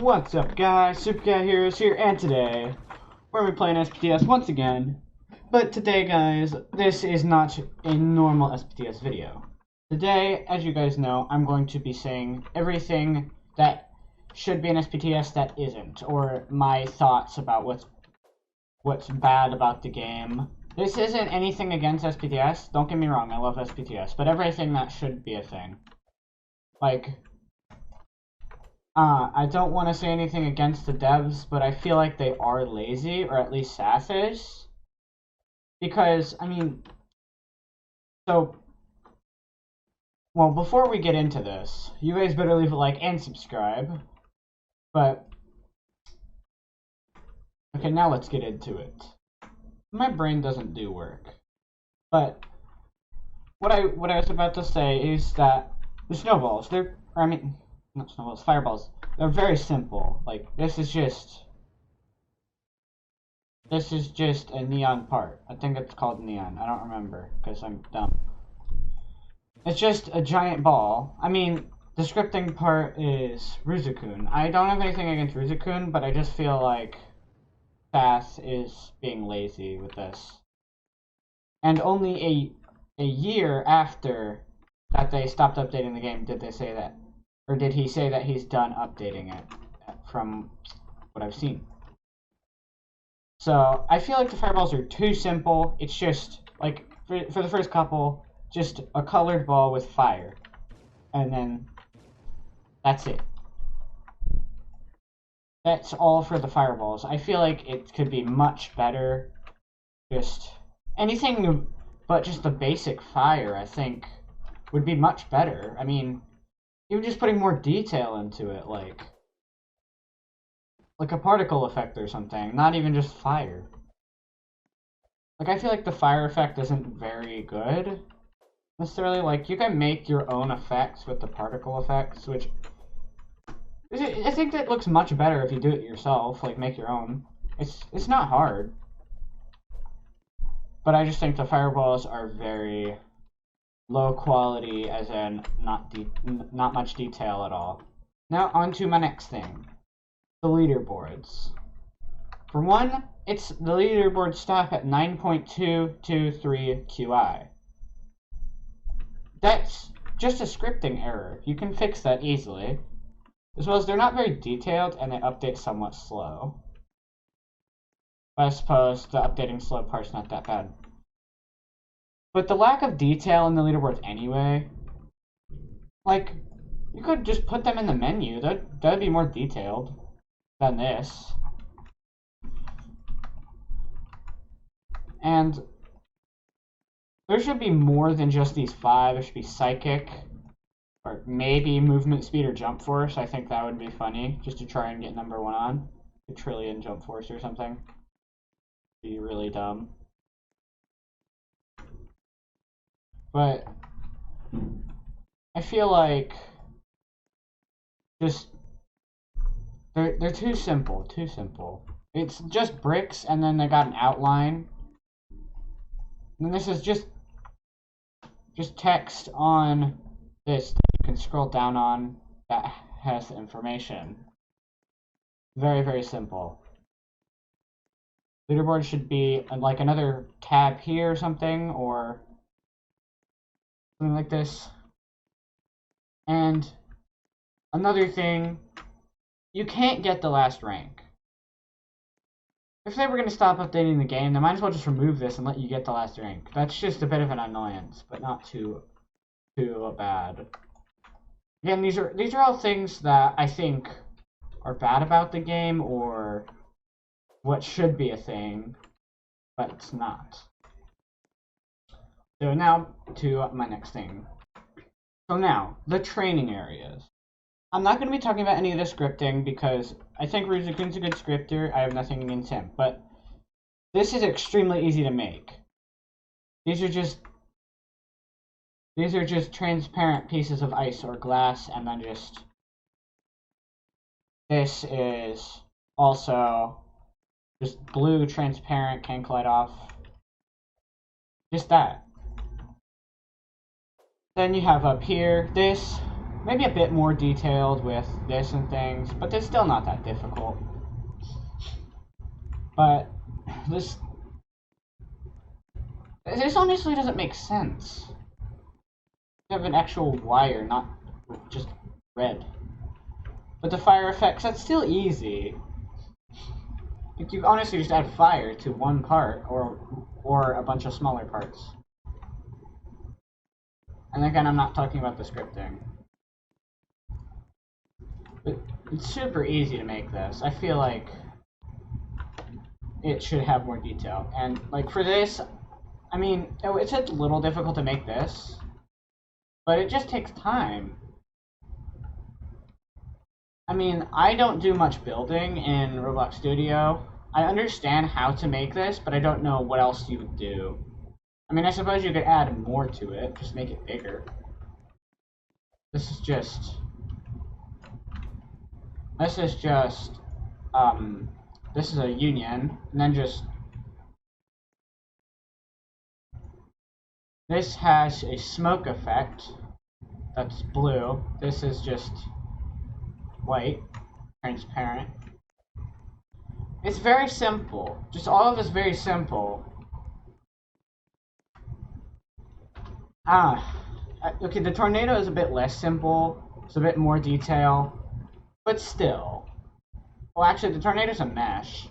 What's up guys, SuperCatHeroes here, and today we're going to be playing SPTS once again. But today guys, this is not a normal SPTS video. Today, as you guys know, I'm going to be saying everything that should be an SPTS that isn't, or my thoughts about what's bad about the game. This isn't anything against SPTS, don't get me wrong, I love SPTS, but everything that should be a thing. Like, I don't want to say anything against the devs, but I feel like they are lazy, or at least SAS is. Because, I mean, well, before we get into this, you guys better leave a like and subscribe. But, okay, now let's get into it. My brain doesn't do work. But, what I was about to say is that the snowballs, not snowballs, fireballs. They're very simple. Like, this is just a neon part. I think it's called neon. I don't remember, because I'm dumb. It's just a giant ball. I mean, the scripting part is Ruzukun. I don't have anything against Ruzukun, but I just feel like SAS is being lazy with this. And only a year after that they stopped updating the game did they say that. Or did he say that he's done updating it, from what I've seen? So, I feel like the fireballs are too simple. It's just, like, for the first couple, just a colored ball with fire. And then, that's it. That's all for the fireballs. I feel like it could be much better. Just anything but just the basic fire, I think, would be much better. I mean, even just putting more detail into it, like a particle effect or something, not even just fire. Like, I feel like the fire effect isn't very good, necessarily. Like, you can make your own effects with the particle effects, which I think that looks much better if you do it yourself, like, make your own. It's not hard. But I just think the fireballs are very low quality, as in not much detail at all. Now on to my next thing, the leaderboards. For one, the leaderboards stop at 9.223 QI. That's just a scripting error. You can fix that easily. As well as they're not very detailed and they update somewhat slow. But I suppose the updating slow part's not that bad. But the lack of detail in the leaderboards anyway, like, you could just put them in the menu. That'd be more detailed than this. And there should be more than just these 5. There should be psychic, or maybe movement speed or jump force. I think that would be funny, just to try and get number 1 on. A trillion jump force or something. Be really dumb. But I feel like just they're too simple, It's just bricks and then they got an outline. And this is just text on this that you can scroll down on that has information. Very, very simple. Leaderboard should be like another tab here or something, or something like this. And another thing, you can't get the last rank. If they were going to stop updating the game, they might as well just remove this and let you get the last rank. That's just a bit of an annoyance, but not too bad. Again, these are all things that I think are bad about the game, or what should be a thing, but it's not. So now to my next thing. So now, the training areas. I'm not going to be talking about any of the scripting because I think Ruzukun's a good scripter. I have nothing against him, but this is extremely easy to make. These are just transparent pieces of ice or glass, and then this is also just blue, transparent, can't collide off. Just that. Then you have up here this, maybe a bit more detailed with this and things, but it's still not that difficult. But this honestly doesn't make sense. You have an actual wire, not just red. But the fire effects, that's still easy. Like, you honestly just add fire to one part, or a bunch of smaller parts. And again, I'm not talking about the scripting. But it's super easy to make this. I feel like it should have more detail. And, like, for this, I mean, it's a little difficult to make this, but it just takes time. I mean, I don't do much building in Roblox Studio. I understand how to make this, but I don't know what else you would do. I mean, I suppose you could add more to it, just make it bigger. This is just, this is a union, and then this has a smoke effect that's blue. This is just white, transparent. It's very simple. Just all of this very simple. Okay, the tornado is a bit less simple. It's a bit more detail, but still. Well, actually, the tornado's a mesh.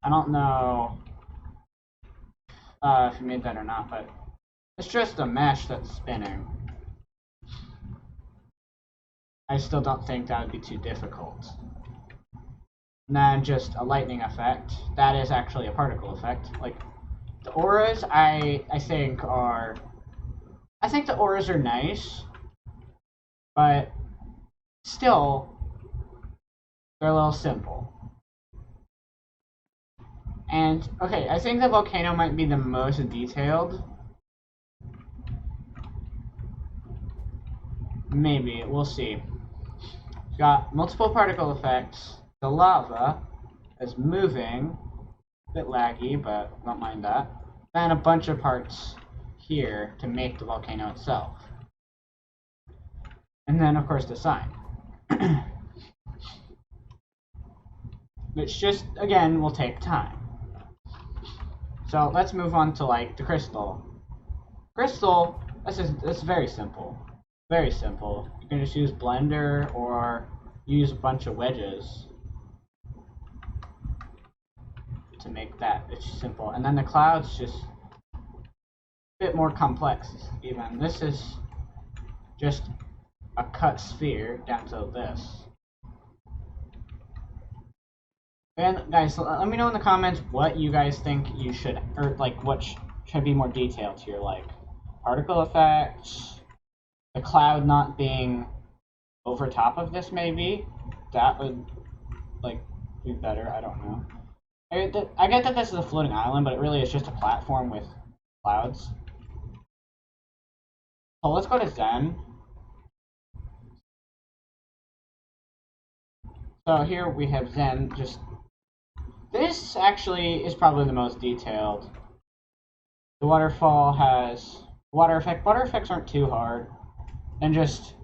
I don't know if you made that or not, but it's just a mesh that's spinning. I still don't think that would be too difficult. And then just a lightning effect. That is actually a particle effect. Like, the auras, I think the auras are nice, but still, they're a little simple. And, okay, I think the volcano might be the most detailed. Maybe, we'll see. We've got multiple particle effects. The lava is moving. A bit laggy, but don't mind that. Then a bunch of parts here to make the volcano itself. And then, of course, the sign. Which just, again, will take time. So let's move on to, like, the crystal. Crystal, this is very simple. Very simple. You can just use Blender or use a bunch of wedges to make that. It's simple. And then the clouds just a bit more complex even. This is just a cut sphere down to this. And guys, let me know in the comments what you guys think you should, or like what should be more detailed here, like particle effects, the cloud not being over top of this maybe. That would like be better. I don't know. I get that this is a floating island, but it really is just a platform with clouds. So let's go to Zen. So here we have Zen. Just this actually is probably the most detailed. The waterfall has water effect. Water effects aren't too hard. And just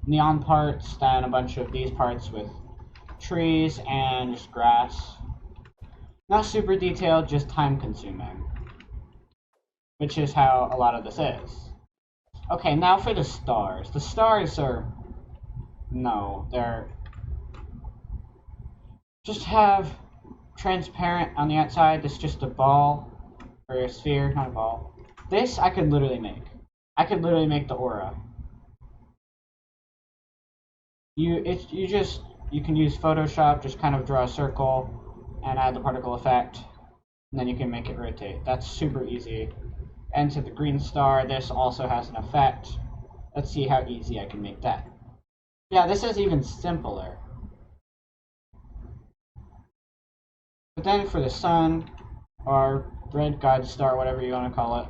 neon parts, then a bunch of these parts with trees and just grass. Not super detailed, just time consuming. Which is how a lot of this is. Okay, now for the stars. The stars are... no, they're... just have transparent on the outside. This is just a ball, or a sphere, not a ball. This I could literally make. I could literally make the aura. You can use Photoshop, just kind of draw a circle and add the particle effect, and then you can make it rotate. That's super easy. And to the green star, this also has an effect. Let's see how easy I can make that. Yeah, this is even simpler. But then for the sun, or red god star, whatever you want to call it,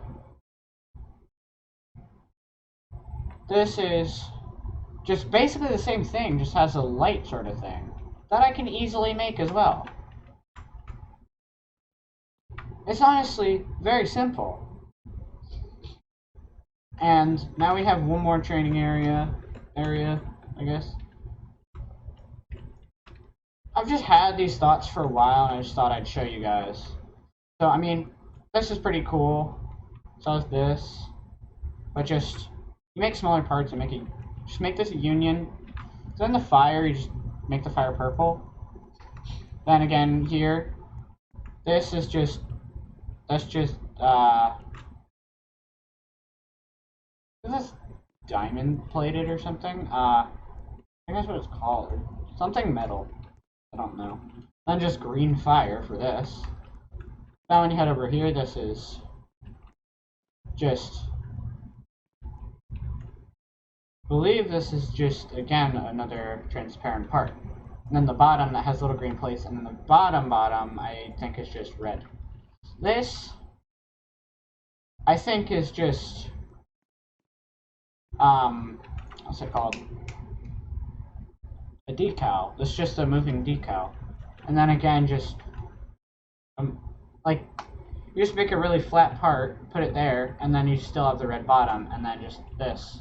this is just basically the same thing, just has a light sort of thing. That I can easily make as well. It's honestly very simple. And now we have one more training area. area, I guess. I've just had these thoughts for a while, and I just thought I'd show you guys. So, I mean, this is pretty cool. So is this. But just, you make smaller parts and just make this a union. So then the fire, you just make the fire purple. Then again, here, this is just, that's just, is this diamond plated or something? I think that's what it's called. Something metal. I don't know. Then just green fire for this. Now when you head over here, this is just, I believe this is just, again, another transparent part. And then the bottom that has little green plates, and then the bottom, I think is just red. This, I think, is just, what's it called? A decal. It's just a moving decal. And then again, just, like, you just make a really flat part, put it there, and then you still have the red bottom, and then just this.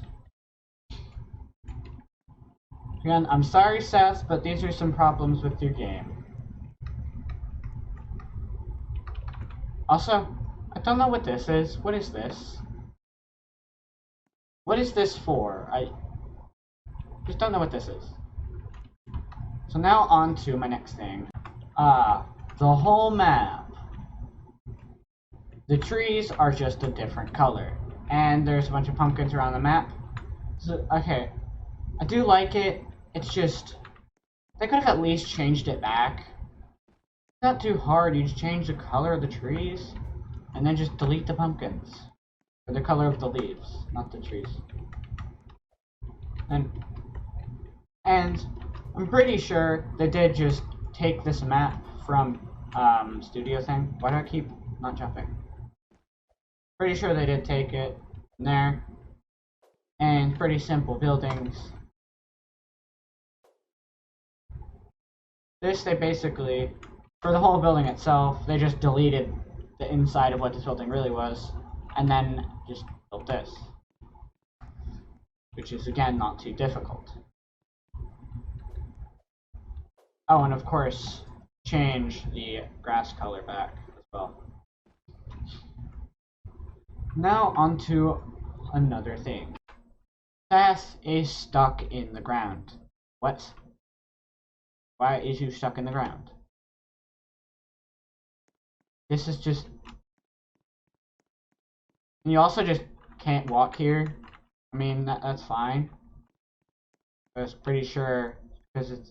Again, I'm sorry, Seth, but these are some problems with your game. Also, I don't know what this is. What is this? What is this for? I just don't know what this is. So now on to my next thing. The whole map. The trees are just a different color. And there's a bunch of pumpkins around the map. So, okay. I do like it. It's just, they could have at least changed it back. It's not too hard. You just change the color of the trees, and then just delete the pumpkins. Or the color of the leaves, not the trees. And I'm pretty sure they did just take this map from Studio thing. Why do I keep not jumping? Pretty sure they did take it from there. And pretty simple buildings. This, they basically, for the whole building itself, they just deleted the inside of what this building really was, and then just built this. Which is, again, not too difficult. Oh, and of course, change the grass color back as well. Now, onto another thing. Seth is stuck in the ground. What? Why is you stuck in the ground? This is just... You also just can't walk here. I mean, that's fine. I was pretty sure, because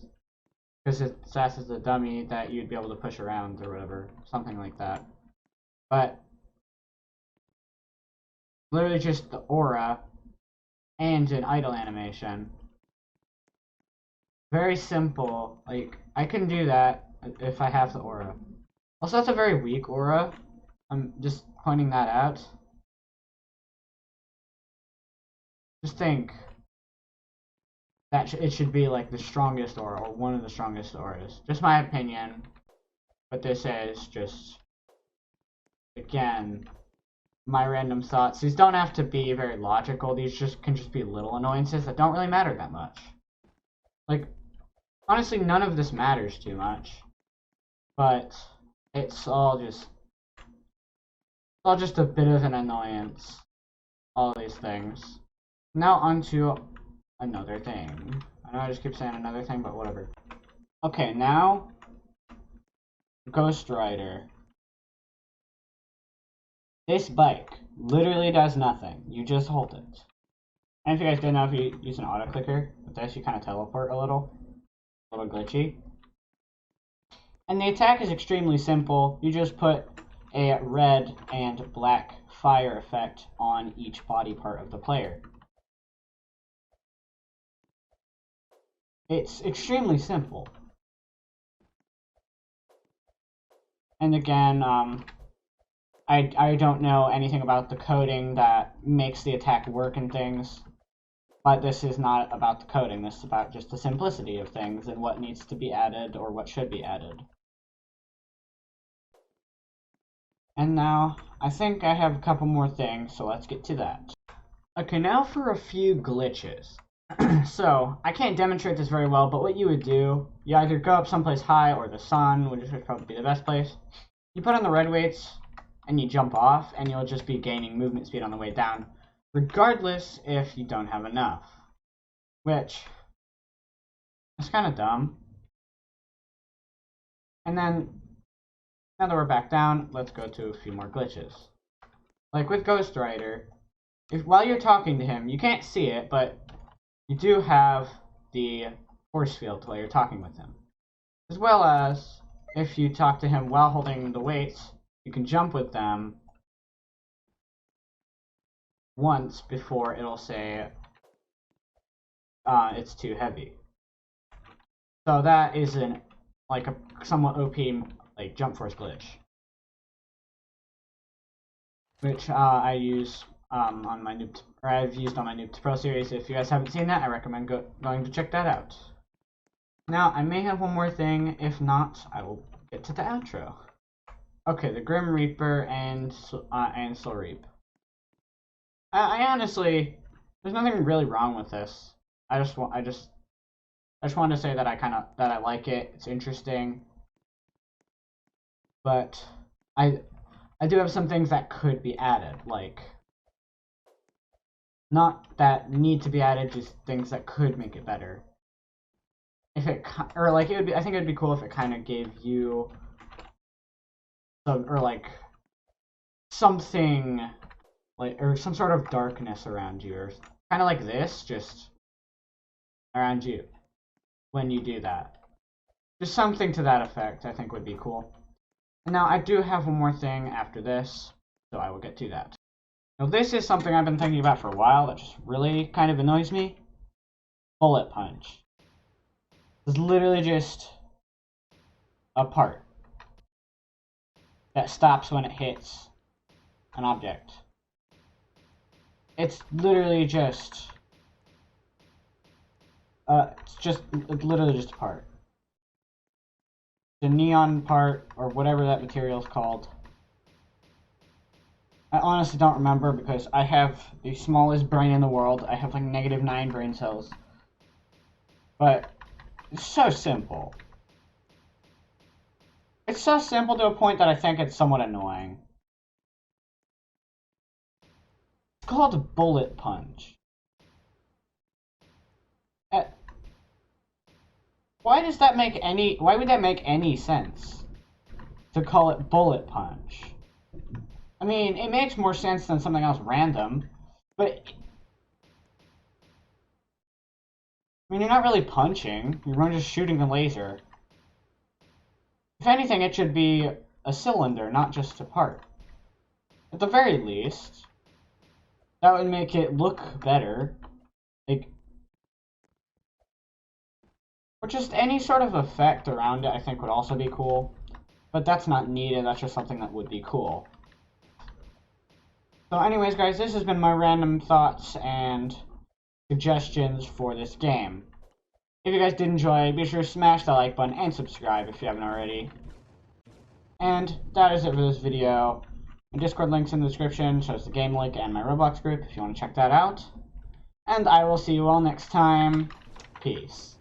Sass is a dummy, that you'd be able to push around or whatever. Something like that. But... literally just the aura and an idle animation. Very simple. Like, I can do that if I have the aura. Also, that's a very weak aura. I'm just pointing that out. Just think that it should be like the strongest aura, or one of the strongest auras. Just my opinion. But this is just, again, my random thoughts. These don't have to be very logical. These can just be little annoyances that don't really matter that much. Like, honestly, none of this matters too much, but it's all just a bit of an annoyance, all these things. Now onto another thing. I know I just keep saying another thing, but whatever. Okay, now, Ghost Rider. This bike literally does nothing. You just hold it. And if you guys didn't know, if you use an auto clicker with this, you kind of teleport a little glitchy. And the attack is extremely simple. You just put a red and black fire effect on each body part of the player. It's extremely simple. And again, I don't know anything about the coding that makes the attack work and things. But this is not about the coding, this is about just the simplicity of things and what needs to be added or what should be added. And now, I think I have a couple more things, so let's get to that. Okay, now for a few glitches. So, I can't demonstrate this very well, but what you would do, you either go up someplace high or the sun, which would probably be the best place. You put on the red weights, and you jump off, and you'll just be gaining movement speed on the way down, regardless if you don't have enough. Which is kind of dumb. And then, now that we're back down, let's go to a few more glitches. Like with Ghost Rider, while you're talking to him, you can't see it, but you do have the force field while you're talking with him. As well as, if you talk to him while holding the weights, you can jump with them once before it'll say it's too heavy. So that is a somewhat OP like jump force glitch, which I use on my I've used on my Noob to Pro series. If you guys haven't seen that, I recommend going to check that out. Now I may have one more thing. If not, I will get to the outro. Okay, the Grim Reaper and Soul Reap. I honestly, there's nothing really wrong with this. I just wanted to say that I like it. It's interesting, but I do have some things that could be added, like not that need to be added, just things that could make it better. If it would be, I think it'd be cool if it kind of gave you something or some sort of darkness around you, or kind of like this, just around you when you do that. Just something to that effect, I think would be cool. And now I do have one more thing after this, so I will get to that. Now this is something I've been thinking about for a while that just really kind of annoys me. Bullet punch. It's literally just a part that stops when it hits an object. It's literally just it's literally just a part. The neon part, or whatever that material is called. I honestly don't remember because I have the smallest brain in the world. I have like -9 brain cells. But it's so simple. It's so simple to a point that I think it's somewhat annoying. It's called a bullet punch. Why would that make any sense to call it bullet punch? I mean, it makes more sense than something else random, but I mean, you're not really punching, you're just shooting a laser. If anything, it should be a cylinder, not just a part. At the very least, that would make it look better. Or just any sort of effect around it, I think, would also be cool. But that's not needed, that's just something that would be cool. So anyways, guys, this has been my random thoughts and suggestions for this game. If you guys did enjoy, be sure to smash that like button and subscribe if you haven't already. And that is it for this video. My Discord link's in the description, shows the game link and my Roblox group if you want to check that out. And I will see you all next time. Peace.